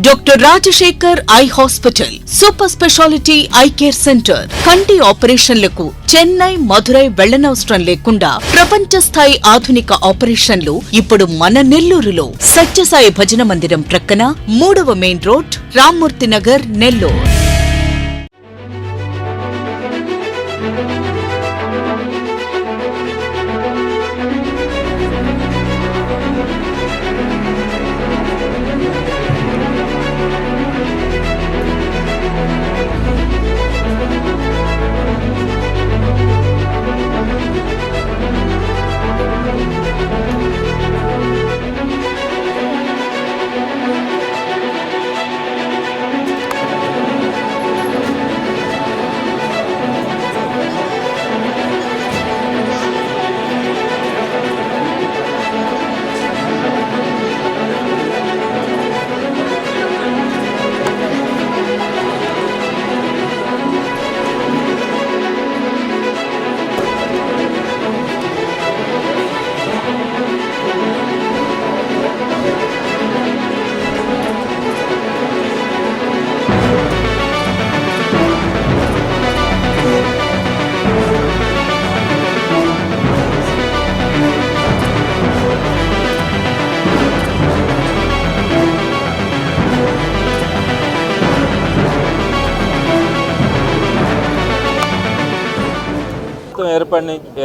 Doctor Rajasekhar eye hospital, super speciality eye care centre. కంటి ఆపరేషన్లకు చెన్నై, మధురై వెళ్లనవసరం లేకుండా ప్రపంచ స్థాయి ఆధునిక ఆపరేషన్లు ఇప్పుడు మన నెల్లూరులో. సత్యసాయి భజన మందిరం ప్రక్కన 3వ మెయిన్ రోడ్, రామ్మూర్తి నగర్, నెల్లూరు.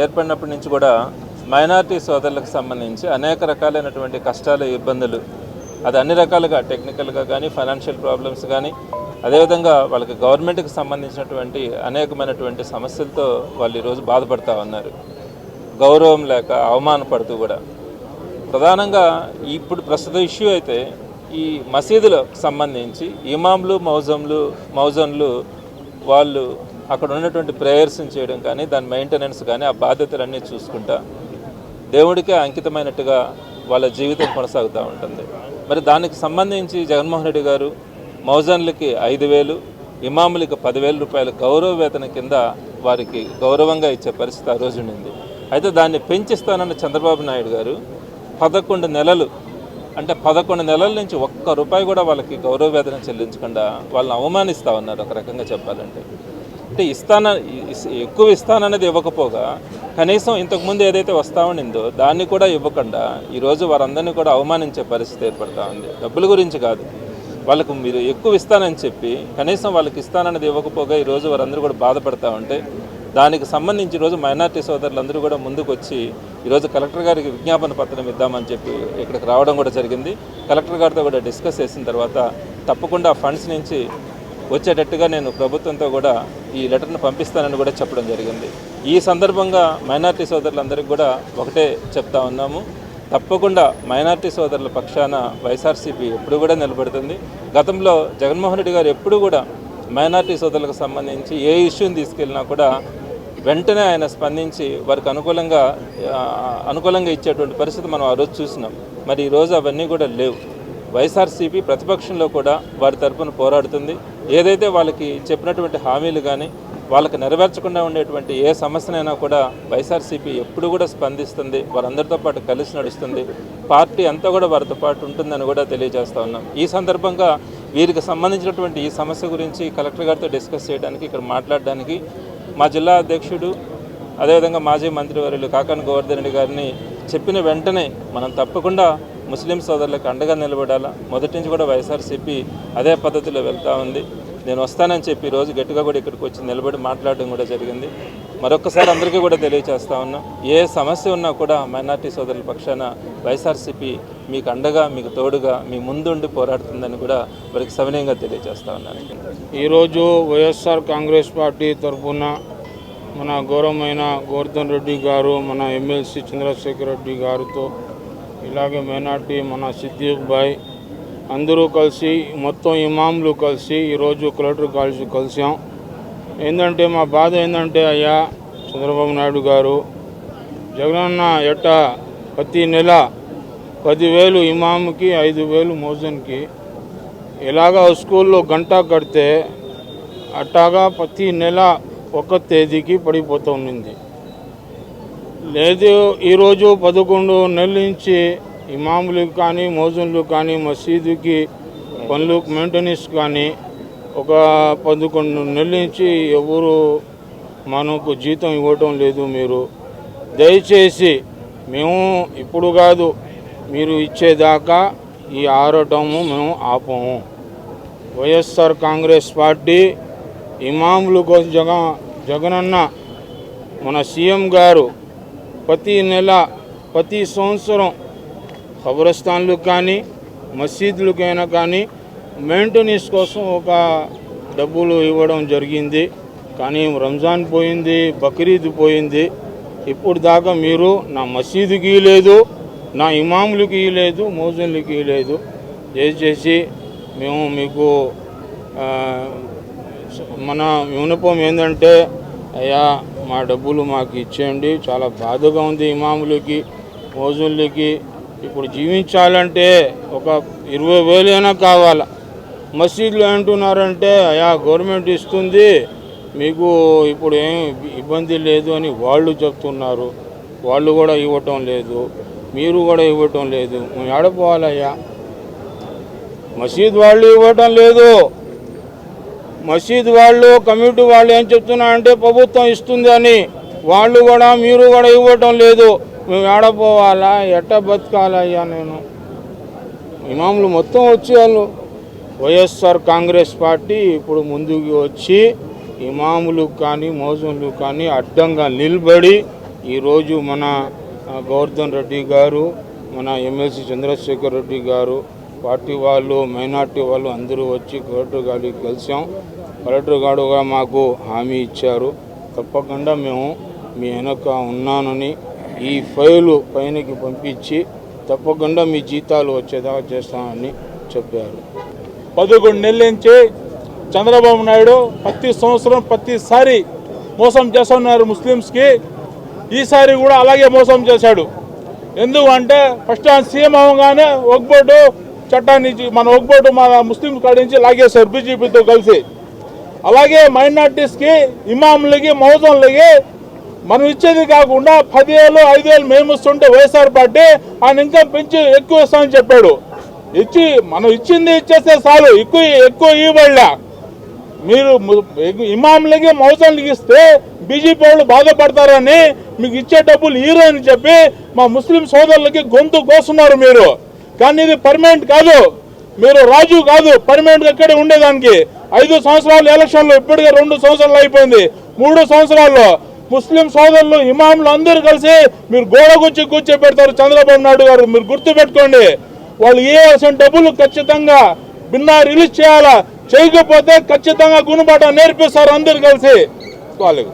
ఏర్పడినప్పటి నుంచి కూడా మైనారిటీ సోదరులకు సంబంధించి అనేక రకాలైనటువంటి కష్టాలు, ఇబ్బందులు, అది అన్ని రకాలుగా టెక్నికల్గా కానీ, ఫైనాన్షియల్ ప్రాబ్లమ్స్ కానీ, అదేవిధంగా వాళ్ళకి గవర్నమెంట్కి సంబంధించినటువంటి అనేకమైనటువంటి సమస్యలతో వాళ్ళు ఈరోజు బాధపడుతూ ఉన్నారు. గౌరవం లేక అవమానపడుతూ కూడా. ప్రధానంగా ఇప్పుడు ప్రస్తుత ఇష్యూ అయితే ఈ మసీదులకు సంబంధించి ఇమాంలు, మౌజన్లు వాళ్ళు అక్కడ ఉన్నటువంటి ప్రేయర్స్ని చేయడం కానీ, దాని మెయింటెనెన్స్ కానీ, ఆ బాధ్యతలన్నీ చూసుకుంటా దేవుడికే అంకితమైనట్టుగా వాళ్ళ జీవితం కొనసాగుతూ ఉంటుంది. మరి దానికి సంబంధించి జగన్మోహన్ రెడ్డి గారు మౌజన్లకి 5,000, ఇమాములకి 10,000 రూపాయల గౌరవ వేతన కింద వారికి గౌరవంగా ఇచ్చే పరిస్థితి ఆ రోజు ఉండింది. అయితే దాన్ని పెంచిస్తానన్న చంద్రబాబు నాయుడు గారు 11 నెలలు, అంటే 11 నెలల నుంచి ఒక్క రూపాయి కూడా వాళ్ళకి గౌరవ వేతన చెల్లించకుండా వాళ్ళని అవమానిస్తూ ఉన్నారు. ఒక రకంగా చెప్పాలంటే అంటే ఎక్కువ ఇస్తానన్నది ఇవ్వకపోగా కనీసం ఇంతకుముందు ఏదైతే వస్తూ ఉండిందో దాన్ని కూడా ఇవ్వకుండా ఈరోజు వారందరినీ కూడా అవమానించే పరిస్థితి ఏర్పడుతూ ఉంది. డబ్బుల గురించి కాదు, వాళ్ళకు మీరు ఎక్కువ ఇస్తానని చెప్పి కనీసం వాళ్ళకి ఇస్తానన్నది ఇవ్వకపోగా ఈరోజు వారందరూ కూడా బాధపడతా ఉంటే దానికి సంబంధించి ఈరోజు మైనార్టీ సోదరులందరూ కూడా ముందుకు వచ్చి ఈరోజు కలెక్టర్ గారికి విజ్ఞాపన పత్రం ఇద్దామని చెప్పి ఇక్కడికి రావడం కూడా జరిగింది. కలెక్టర్ గారితో కూడా డిస్కస్ చేసిన తర్వాత తప్పకుండా ఫండ్స్ నుంచి వచ్చేటట్టుగా నేను ప్రభుత్వంతో కూడా ఈ లెటర్ను పంపిస్తానని కూడా చెప్పడం జరిగింది. ఈ సందర్భంగా మైనార్టీ సోదరులందరికీ కూడా ఒకటే చెప్తా ఉన్నాము, తప్పకుండా మైనార్టీ సోదరుల పక్షాన వైఎస్ఆర్సీపీ ఎప్పుడు కూడా నిలబడుతుంది. గతంలో జగన్మోహన్ రెడ్డి గారు ఎప్పుడు కూడా మైనార్టీ సోదరులకు సంబంధించి ఏ ఇష్యూని తీసుకెళ్ళినా కూడా వెంటనే ఆయన స్పందించి వారికి అనుకూలంగా ఇచ్చేటువంటి పరిస్థితి మనం ఆ రోజు చూసినాం. మరి ఈరోజు అవన్నీ కూడా లేవు. వైఎస్ఆర్సీపీ ప్రతిపక్షంలో కూడా వారి తరఫున పోరాడుతుంది. ఏదైతే వాళ్ళకి చెప్పినటువంటి హామీలు కానీ వాళ్ళకి నెరవేర్చకుండా ఉండేటువంటి ఏ సమస్యనైనా కూడా వైఎస్ఆర్సీపీ ఎప్పుడు కూడా స్పందిస్తుంది, వారందరితో పాటు కలిసి నడుస్తుంది. పార్టీ అంతా కూడా వారితో పాటు ఉంటుందని కూడా తెలియజేస్తూ ఉన్నాం. ఈ సందర్భంగా వీరికి సంబంధించినటువంటి ఈ సమస్య గురించి కలెక్టర్ గారితో డిస్కస్ చేయడానికి, ఇక్కడ మాట్లాడడానికి మా జిల్లా అధ్యక్షుడు అదేవిధంగా మాజీ మంత్రివర్యులు కాకాని గోవర్ధన్ రెడ్డి గారిని చెప్పిన వెంటనే మనం తప్పకుండా ముస్లిం సోదరులకు అండగా నిలబడాలా. మొదటి నుంచి కూడా వైఎస్ఆర్సీపీ అదే పద్ధతిలో వెళ్తూ ఉంది. నేను వస్తానని చెప్పి ఈరోజు గట్టిగా కూడా ఇక్కడికి వచ్చి నిలబడి మాట్లాడడం కూడా జరిగింది. మరొకసారి అందరికీ కూడా తెలియజేస్తా ఉన్నాం, ఏ సమస్య ఉన్నా కూడా మైనార్టీ సోదరుల పక్షాన వైఎస్ఆర్సీపీ మీకు అండగా, మీకు తోడుగా, మీ ముందుండి పోరాడుతుందని కూడా వారికి సవినయంగా తెలియజేస్తా ఉన్నాను. ఈరోజు వైఎస్ఆర్ కాంగ్రెస్ పార్టీ తరఫున మన గౌరవమైన గోవర్ధన్ రెడ్డి గారు, మన ఎమ్మెల్సీ చంద్రశేఖర్ రెడ్డి గారితో, ఇలాగే మైనార్టీ మన సిద్దిక్ భాయ్ అందరూ కలిసి, మొత్తం ఇమాంలు కలిసి ఈరోజు కలెక్టర్ కలిసాం. ఏంటంటే మా బాధ ఏంటంటే, అయ్యా చంద్రబాబు నాయుడు గారు, జగనన్న ప్రతి నెల 10,000 ఇమాంకి, 5,000 మోజన్కి, ఇలాగా స్కూల్లో గంట కడితే అట్టాగా ప్రతి నెల 1 తేదీకి పడిపోతూ ఉంది. లేదు ఈరోజు 11 నెలల నుంచి ఇమాములకు కానీ, మోజన్లు కానీ, మసీదుకి పనులు మెయింటెనెన్స్ కానీ ఒక 11 నెలల నుంచి ఎవరు మనకు జీతం ఇవ్వటం లేదు. మీరు దయచేసి మేము ఇప్పుడు కాదు, మీరు ఇచ్చేదాకా ఈ ఆరటము మేము ఆపము. వైఎస్ఆర్ కాంగ్రెస్ పార్టీ ఇమాముల కోసం జగనన్న మన సీఎం గారు ప్రతి నెల ప్రతి సంవత్సరం ఖబరస్థాన్లకు కానీ మసీదులకైనా కానీ మెయింటెనెన్స్ కోసం ఒక డబ్బులు ఇవ్వడం జరిగింది. కానీ రంజాన్ పోయింది, బక్రీద్ పోయింది, ఇప్పుడు దాకా మీరు నా మసీదుకి లేదు, నా ఇమాములకి లేదు, మోజన్లకి లేదు. దయచేసి మేము మీకు మన విన్నపం ఏంటంటే అయ్యా మా డబ్బులు మాకు ఇచ్చేయండి. చాలా బాధగా ఉంది ఇమాములకి మోజన్లకి. ఇప్పుడు జీవించాలంటే ఒక 20,000 అయినా కావాలా. మసీదులు అంటున్నారంటే అయ్యా గవర్నమెంట్ ఇస్తుంది, మీకు ఇప్పుడు ఏం ఇబ్బంది లేదు అని వాళ్ళు చెప్తున్నారు. వాళ్ళు కూడా ఇవ్వటం లేదు, మీరు కూడా ఇవ్వటం లేదు. మేము ఆడపోవాలయ్యా. మసీద్ వాళ్ళు ఇవ్వటం లేదు. మసీద్ వాళ్ళు కమిటీ వాళ్ళు ఏం చెప్తున్నారంటే ప్రభుత్వం ఇస్తుంది అని. వాళ్ళు కూడా మీరు కూడా ఇవ్వటం లేదు. మేము ఆడపోవాలా, ఎట్ట బతకాలయ్యా? నేను ఇమాములు మొత్తం వచ్చి వాళ్ళు వైఎస్ఆర్ కాంగ్రెస్ పార్టీ ఇప్పుడు ముందుకు వచ్చి ఇమాములకు కానీ మోజన్లు కానీ అడ్డంగా నిలబడి ఈరోజు మన గోవర్ధన్ రెడ్డి గారు, మన ఎమ్మెల్సీ చంద్రశేఖర్ రెడ్డి గారు, పార్టీ వాళ్ళు, మైనార్టీ వాళ్ళు అందరూ వచ్చి కలెక్టర్ గారికి కలిసాం. కలెక్టర్ గారుగా మాకు హామీ ఇచ్చారు, తప్పకుండా మేము మీ వెనక ఉన్నానని, ఈ ఫైలు పైనకి పంపించి తప్పకుండా మీ జీతాలు వచ్చేదాకా చేస్తామని చెప్పారు. 11 నెలల నుంచి చంద్రబాబు నాయుడు ప్రతి సంవత్సరం ప్రతిసారి మోసం చేస్తున్నారు ముస్లిమ్స్కి. ఈసారి కూడా అలాగే మోసం చేశాడు. ఎందుకంటే ఫస్ట్ సీఎం అవగానే ఒగ్బోటు చట్టాన్ని మన ఒగ్బోటు మన ముస్లిం కాడి నుంచి లాగేశారు బీజేపీతో కలిసి. అలాగే మైనార్టీస్కి, ఇమాములకి, మౌజన్లకి మనం ఇచ్చేది కాకుండా 10,000 5,000 మేము ఇస్తుంటే వైఎస్ఆర్ పార్టీ ఆయన ఇంకా పెంచి ఎక్కువ ఇస్తామని చెప్పాడు. మనం ఇచ్చింది ఇచ్చేస్తే చాలు, ఎక్కువ ఇవ్వబడలే. మీరు ఇమాములకి మౌజన్లకి ఇస్తే బీజేపీ వాళ్ళు బాధపడతారని మీకు ఇచ్చే డబ్బులు హీరో అని చెప్పి మా ముస్లిం సోదరులకి గొంతు కోస్తున్నారు మీరు. కానీ ఇది పర్మనెంట్ కాదు, మీరు రాజు కాదు పర్మనెంట్గా ఇక్కడే ఉండేదానికి. 5 సంవత్సరాలు ఎలక్షన్లు, ఇప్పటికే 2 సంవత్సరాలు అయిపోయింది. 3 సంవత్సరాల్లో ముస్లిం సోదరులు ఇమాములు అందరూ కలిసి మీరు గోడ కూర్చోబెడతారు చంద్రబాబు నాయుడు గారు. మీరు గుర్తుపెట్టుకోండి, వాళ్ళు ఇవ్వాల్సిన డబ్బులు ఖచ్చితంగా భిన్నా రిలీజ్ చేయాలా, చేయకపోతే ఖచ్చితంగా గుణపాఠం నేర్పిస్తారు అందరు కలిసి వాళ్ళకి.